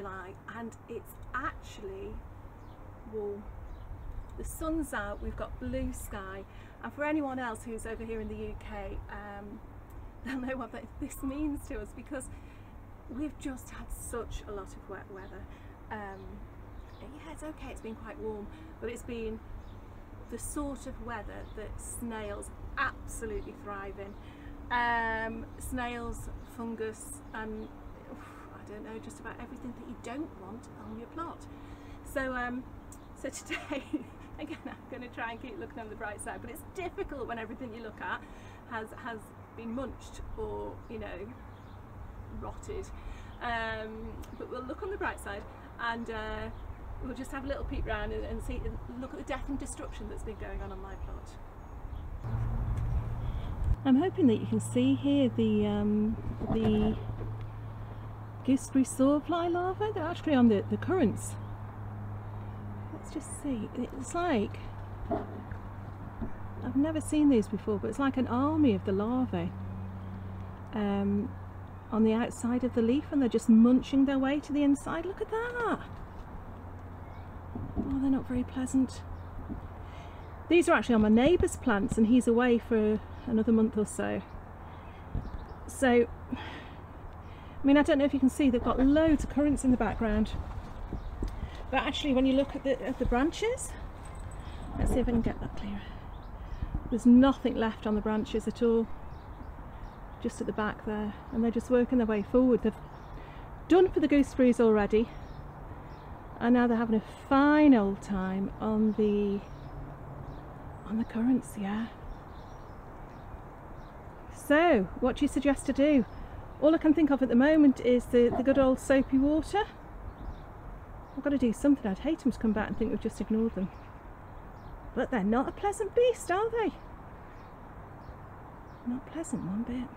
July, and it's actually warm. The sun's out, we've got blue sky, and for anyone else who's over here in the UK, they'll know what this means to us, because we've just had such a lot of wet weather. Yeah, it's okay, it's been quite warm, but it's been the sort of weather that snails absolutely thrive in. Snails, fungus, and I don't know, just about everything that you don't want on your plot. So today, again, I'm going to try and keep looking on the bright side, but it's difficult when everything you look at has been munched or, you know, rotted. But we'll look on the bright side, and we'll just have a little peek round and see, look at the death and destruction that's been going on my plot. I'm hoping that you can see here the gooseberry sawfly larvae. They're actually on the currants. Let's just see. It's like, I've never seen these before, but it's like an army of the larvae on the outside of the leaf, and they're just munching their way to the inside. Look at that. Oh, they're not very pleasant. These are actually on my neighbour's plants, and he's away for another month or so. So, I mean, I don't know if you can see, they've got loads of currants in the background. But actually, when you look at the branches, let's see if I can get that clearer. There's nothing left on the branches at all, just at the back there, and they're just working their way forward. They've done for the gooseberries already, and now they're having a fine old time on the currants. Yeah. So, what do you suggest to do? All I can think of at the moment is the good old soapy water. I've got to do something. I'd hate them to come back and think we've just ignored them. But they're not a pleasant beast, are they? Not pleasant one bit.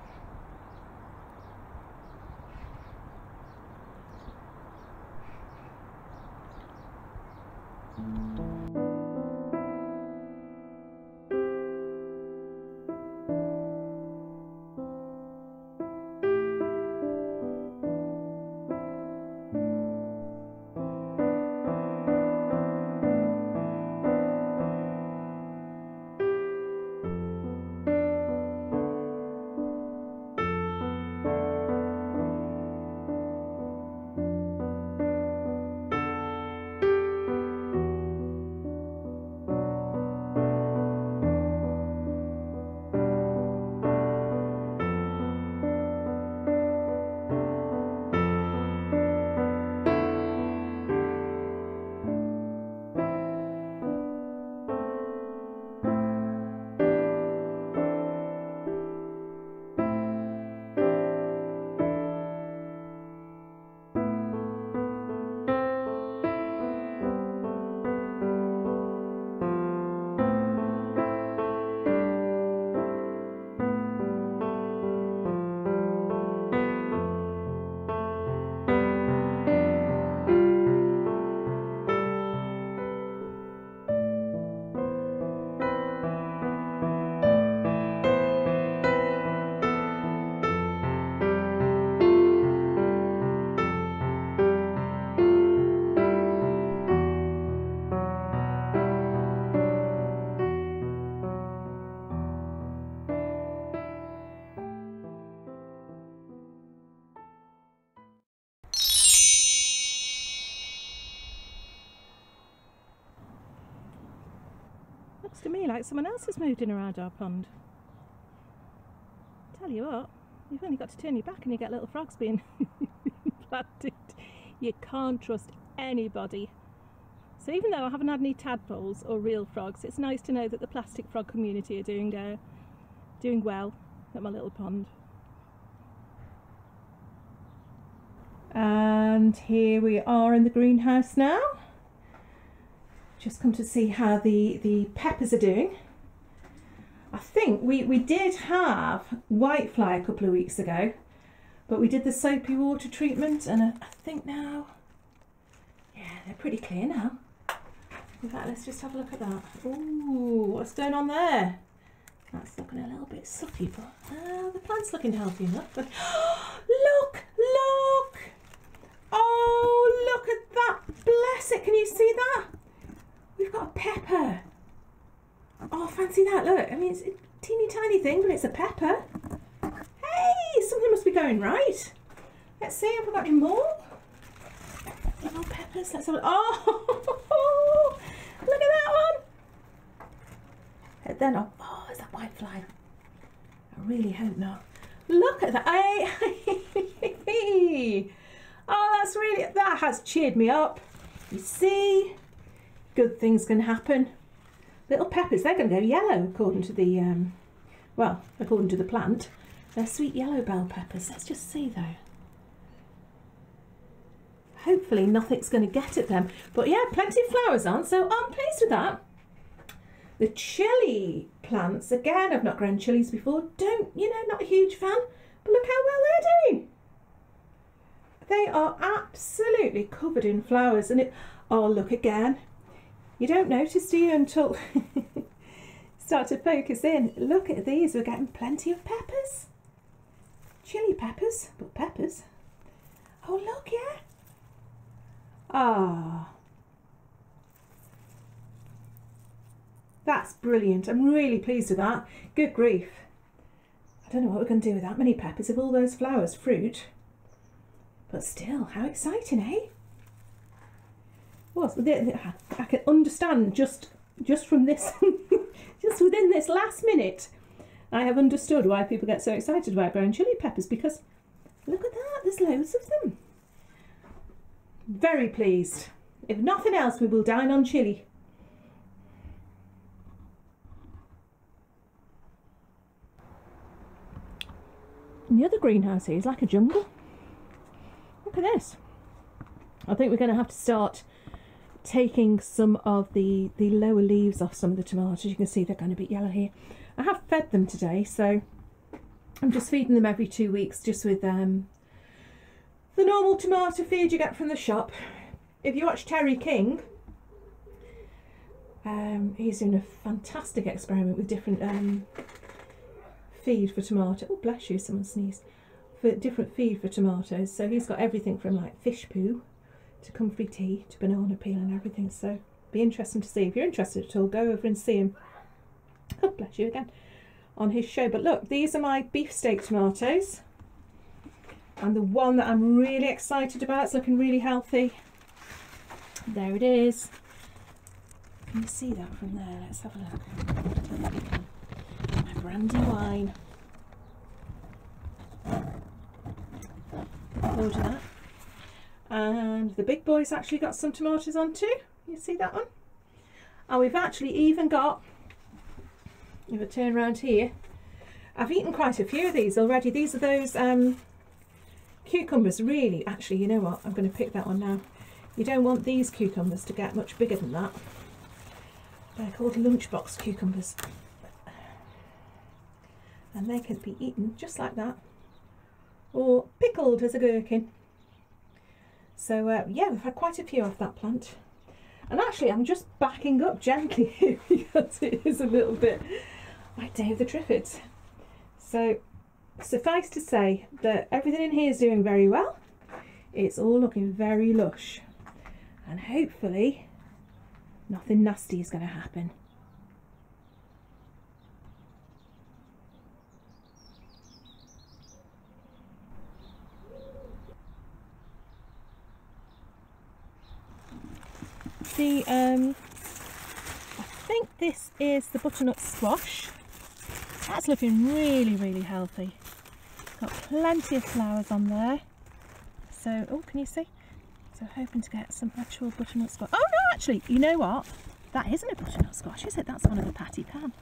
Looks to me like someone else has moved in around our pond. Tell you what, you've only got to turn your back and you get little frogs being planted. You can't trust anybody. So even though I haven't had any tadpoles or real frogs, it's nice to know that the plastic frog community are doing well at my little pond. And here we are in the greenhouse now. Just come to see how the peppers are doing. I think we did have whitefly a couple of weeks ago, but we did the soapy water treatment, and I think now, yeah, they're pretty clear now. In fact, let's just have a look at that. Ooh, what's going on there? That's looking a little bit sucky, but the plant's looking healthy enough. But look! Oh, bless it, can you see that? We've got a pepper. Oh, fancy that, look. I mean, it's a teeny tiny thing, but it's a pepper. Hey, something must be going right. Let's see, have we got any more? Any more peppers? Let's have a... Oh, look at that one. And then, oh, is that white fly? I really hope not. Look at that. Oh, that's really, that has cheered me up. You see, good things can happen. Little peppers, they're going to go yellow according to the, well, according to the plant. They're sweet yellow bell peppers. Let's just see though. Hopefully nothing's going to get at them. But yeah, plenty of flowers on, so I'm pleased with that. The chilli plants, again, I've not grown chilies before. Not a huge fan, but look how well they're doing. They are absolutely covered in flowers, and oh, look again. You don't notice, do you, until start to focus in. Look at these, we're getting plenty of peppers. Chili peppers, but peppers. Oh, look, yeah. Ah. That's brilliant. I'm really pleased with that. Good grief. I don't know what we're going to do with that many peppers of all those flowers, fruit. But still, how exciting, eh? Well, I can understand just from this, just within this last minute, I have understood why people get so excited about growing chili peppers, because look at that, there's loads of them. Very pleased. If nothing else, we will dine on chili. And the other greenhouse here is like a jungle. Look at this. I think we're going to have to start taking some of the lower leaves off some of the tomatoes. You can see they're going to be yellow here. I have fed them today, so I'm just feeding them every 2 weeks, just with the normal tomato feed you get from the shop. If you watch Terry King, he's doing a fantastic experiment with different feed for tomato. Oh, bless you, someone sneezed. For different feed for tomatoes. So he's got everything from like fish poo to comfrey tea to banana peel and everything. So be interesting to see. If you're interested at all, go over and see him. Oh, bless you again, on his show. But look, these are my beefsteak tomatoes, and the one that I'm really excited about, it's looking really healthy. There it is. Can you see that from there? Let's have a look. My brandy wine. Load of that. And the big boy's actually got some tomatoes on too. You see that one? And we've actually even got, if I turn around here, I've eaten quite a few of these already. These are those cucumbers. Really, actually, you know what? I'm going to pick that one now. You don't want these cucumbers to get much bigger than that. They're called lunchbox cucumbers. And they can be eaten just like that, or pickled as a gherkin. So yeah, we've had quite a few off that plant. And actually I'm just backing up gently here because it is a little bit like Day of the Triffids. So suffice to say that everything in here is doing very well. It's all looking very lush, and hopefully nothing nasty is going to happen. I think this is the butternut squash. That's looking really, really healthy. Got plenty of flowers on there. So, oh, can you see? So hoping to get some actual butternut squash. Oh no, actually, you know what? That isn't a butternut squash, is it? That's one of the patty pan.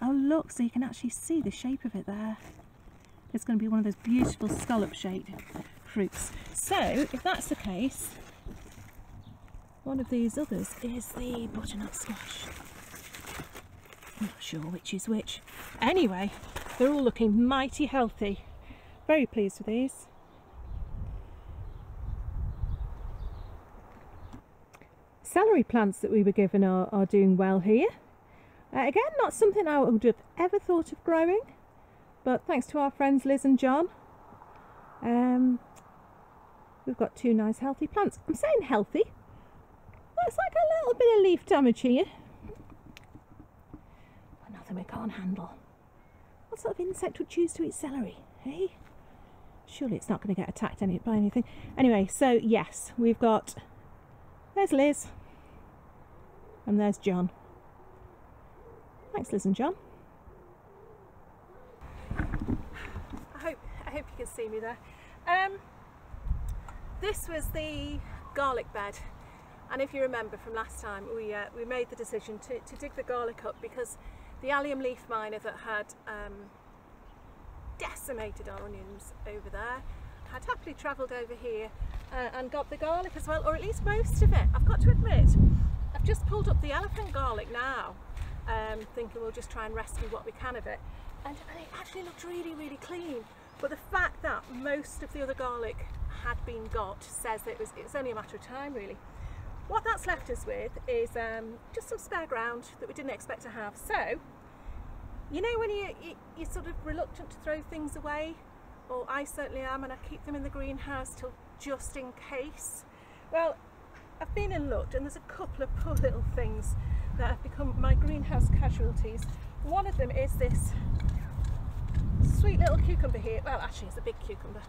Oh look, so you can actually see the shape of it there. It's going to be one of those beautiful scallop shaped fruits. So, if that's the case, one of these others is the butternut squash. I'm not sure which is which. Anyway, they're all looking mighty healthy. Very pleased with these. Celery plants that we were given are doing well here. Again, not something I would have ever thought of growing, but thanks to our friends Liz and John, we've got two nice healthy plants. I'm saying healthy. Looks like a little bit of leaf damage here. But nothing we can't handle. What sort of insect would choose to eat celery, eh? Surely it's not going to get attacked by anything. Anyway, so yes, we've got... There's Liz. And there's John. Thanks, Liz and John. I hope you can see me there. This was the garlic bed, and if you remember from last time, we made the decision to dig the garlic up because the allium leaf miner that had decimated our onions over there had happily travelled over here and got the garlic as well, or at least most of it. I've got to admit, I've just pulled up the elephant garlic now, thinking we'll just try and rescue what we can of it, and it actually looked really, really clean. But the fact that most of the other garlic had been got says that it was only a matter of time, really. What that's left us with is just some spare ground that we didn't expect to have. So, you know when you're sort of reluctant to throw things away, or I certainly am, and I keep them in the greenhouse till just in case. Well, I've been and looked, and there's a couple of poor little things that have become my greenhouse casualties. One of them is this sweet little cucumber here. Well, actually it's a big cucumber,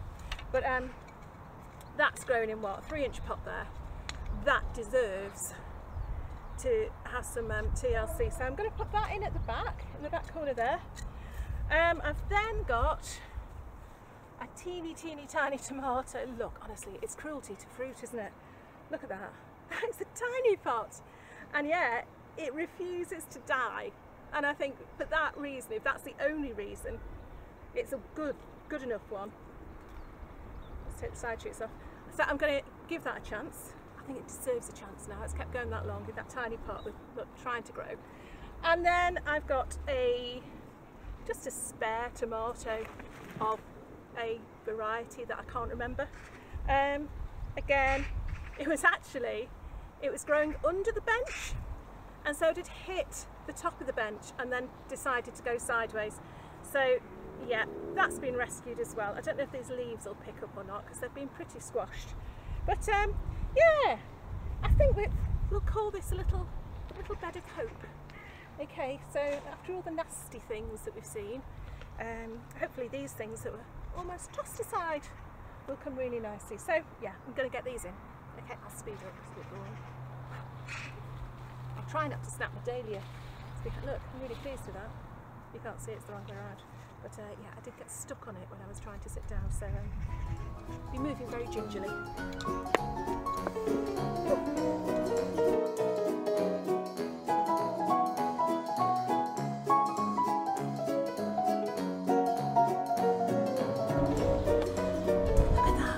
but that's grown in what, a 3-inch pot there. That deserves to have some TLC, so I'm going to put that in the back corner there. I've then got a teeny tiny tomato. Look, honestly, it's cruelty to fruit, isn't it? Look at that. It's a tiny pot, and yet it refuses to die. And I think for that reason, if that's the only reason, it's a good enough one. Let's take the side shoots off. So I'm going to give that a chance. I think it deserves a chance now. It's kept going that long with that tiny pot with trying to grow. And then I've got just a spare tomato of a variety that I can't remember. Again, it was growing under the bench, and so it had hit the top of the bench and then decided to go sideways. So yeah, that's been rescued as well. I don't know if these leaves will pick up or not because they've been pretty squashed. But yeah, I think we'll call this a little bed of hope. Okay, so after all the nasty things that we've seen, hopefully these things that were almost tossed aside will come really nicely. So yeah, I'm going to get these in. Okay, I'll speed up, it's a bit boring. I'll try not to snap my dahlia. Look, I'm really pleased with that. You can't see it's the wrong way around. But yeah, I did get stuck on it when I was trying to sit down, so be moving very gingerly. Look at that.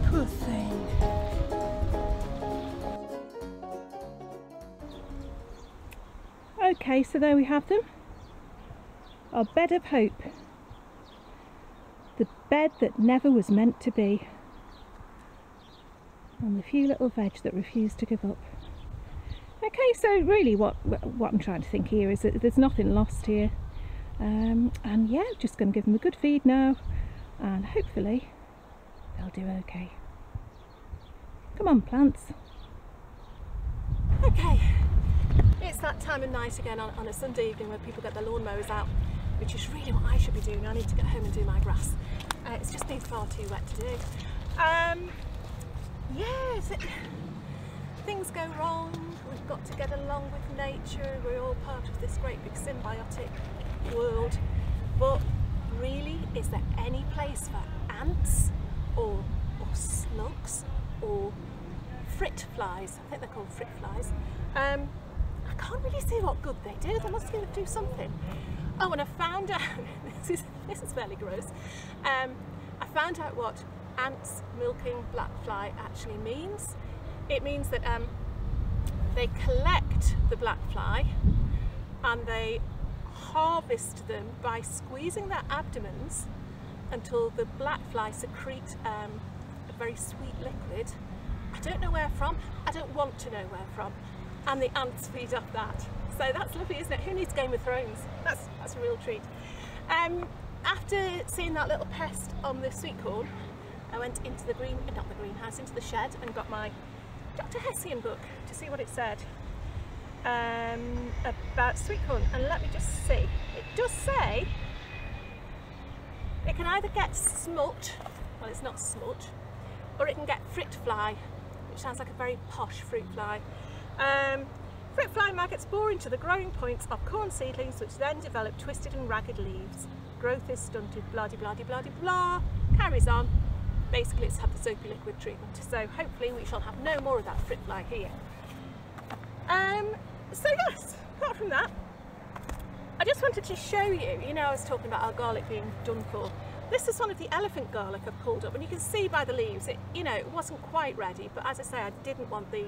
Poor thing. Okay, so there we have them. Our bed of hope. The bed that never was meant to be. And the few little veg that refused to give up. Okay, so really what I'm trying to think here is that there's nothing lost here. And yeah, just going to give them a good feed now, and hopefully they'll do okay. Come on, plants. Okay, it's that time of night again on a Sunday evening when people get their lawnmowers out, which is really what I should be doing. I need to get home and do my grass. It's just been far too wet to do. Yes, things go wrong. We've got to get along with nature. We're all part of this great big symbiotic world. But really, is there any place for ants or slugs or frit flies? I think they're called frit flies. I can't really see what good they do. They must do something. Oh, and I found out, this is fairly gross, I found out what ants milking black fly actually means. It means that they collect the black fly and they harvest them by squeezing their abdomens until the black fly secrete a very sweet liquid. I don't know where from, I don't want to know where from, and the ants feed off that. So that's lovely, isn't it? Who needs Game of Thrones? That's a real treat. After seeing that little pest on the sweet corn, I went into the greenhouse, into the shed, and got my Dr. Hessian book to see what it said about sweet corn, and let me just see. It does say it can either get smut, well it's not smut, or it can get fruit fly, which sounds like a very posh fruit fly. Fruit fly maggots bore into the growing points of corn seedlings, which then develop twisted and ragged leaves. Growth is stunted, blah de blah de blah de blah, carries on. Basically it's had the soapy liquid treatment, so hopefully we shall have no more of that fruit fly here. So yes, apart from that, I just wanted to show you, you know, I was talking about our garlic being done for. This is one of the elephant garlic I've pulled up, and you can see by the leaves, it, you know, it wasn't quite ready, but as I say, I didn't want the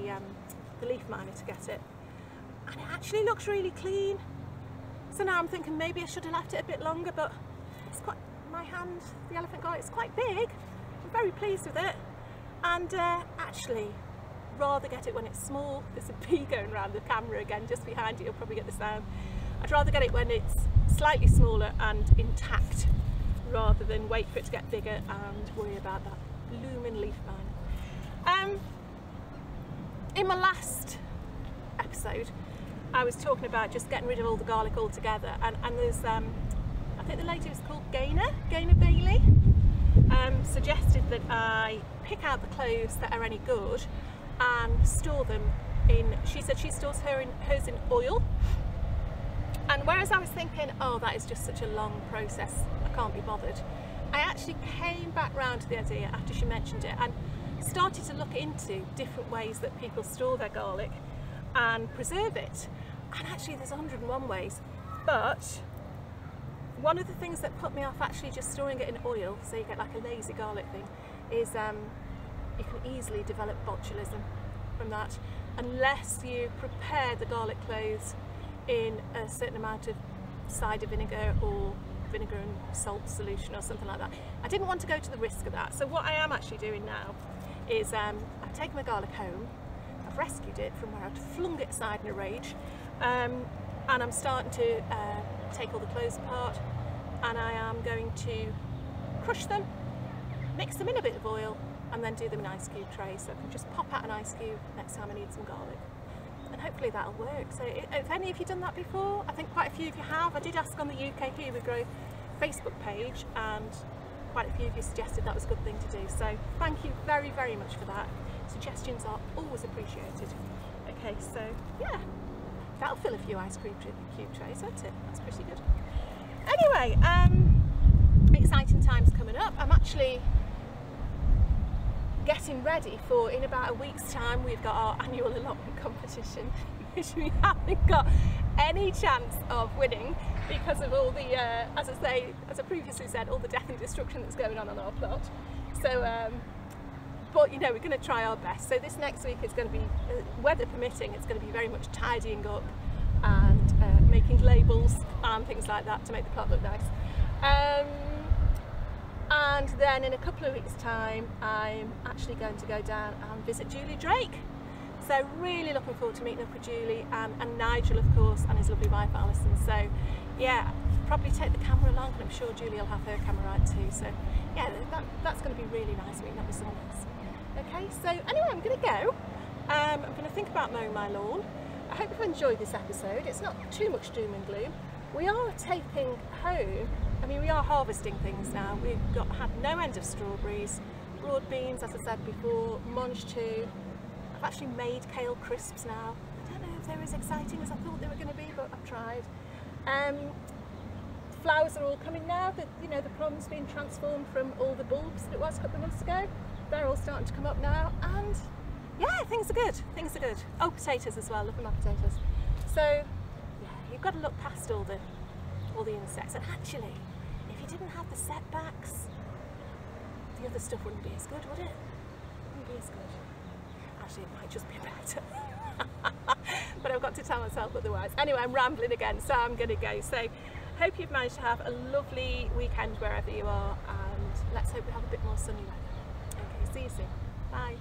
leaf miner to get it. And it actually looks really clean. So now I'm thinking maybe I should have left it a bit longer, but it's quite, my hand, the elephant garlic, is quite big. I'm very pleased with it. And actually, rather get it when it's small. There's a bee going around the camera again, just behind you, you'll probably get the sound. I'd rather get it when it's slightly smaller and intact, rather than wait for it to get bigger and worry about that blooming leaf miner. In my last episode, I was talking about just getting rid of all the garlic altogether, and there's, I think the lady was called Gaynor Bailey, suggested that I pick out the cloves that are any good and store them in, she said she stores hers in oil. And whereas I was thinking, oh, that is just such a long process, I can't be bothered, I actually came back round to the idea after she mentioned it and started to look into different ways that people store their garlic and preserve it. And actually there's 101 ways, but one of the things that put me off actually just storing it in oil, so you get like a lazy garlic thing, is you can easily develop botulism from that unless you prepare the garlic cloves in a certain amount of cider vinegar or vinegar and salt solution or something like that. I didn't want to go to the risk of that, so what I am actually doing now is I've taken my garlic home, I've rescued it from where I'd flung it aside in a rage, and I'm starting to take all the cloves apart, and I am going to crush them, mix them in a bit of oil, and then do them in ice cube trays, so I can just pop out an ice cube next time I need some garlic. And hopefully that'll work. So if any of you done that before, I think quite a few of you have. I did ask on the UK Here We Grow Facebook page, and quite a few of you suggested that was a good thing to do. So thank you very, very much for that. Suggestions are always appreciated. Okay, so yeah, that'll fill a few ice cream cube trays, won't it? That's pretty good. Anyway, exciting times coming up. I'm actually getting ready for, in about a week's time, we've got our annual allotment competition, which we haven't got any chance of winning because of all the, as I previously said, all the death and destruction that's going on our plot. So, but you know, we're going to try our best. So this next week is going to be, weather permitting, it's going to be very much tidying up and making labels and things like that to make the plot look nice. And then in a couple of weeks' time, I'm actually going to go down and visit Julie Drake. So really looking forward to meeting up with Julie and Nigel, of course, and his lovely wife Alison. So yeah, probably take the camera along, and I'm sure Julie will have her camera right too. So yeah, that's going to be really nice meeting up with someone else. Okay, so anyway, I'm going to go. I'm going to think about mowing my lawn. I hope you've enjoyed this episode. It's not too much doom and gloom. We are taking home, I mean, we are harvesting things now. We've had no end of strawberries, broad beans, as I said before, mange too. I've actually made kale crisps now. I don't know if they're as exciting as I thought they were going to be, but I've tried. Flowers are all coming now. You know, the plum's been transformed from all the bulbs that it was a couple of months ago. They're all starting to come up now, and yeah, things are good. Things are good. Oh, potatoes as well. Look at my potatoes. So yeah, you've got to look past all the insects. And actually, if you didn't have the setbacks, the other stuff wouldn't be as good, would it? Wouldn't be as good. Actually, it might just be better. But I've got to tell myself otherwise. Anyway, I'm rambling again, so I'm going to go. So hope you've managed to have a lovely weekend wherever you are, and let's hope we have a bit more sunny weather. Okay, see you soon. Bye.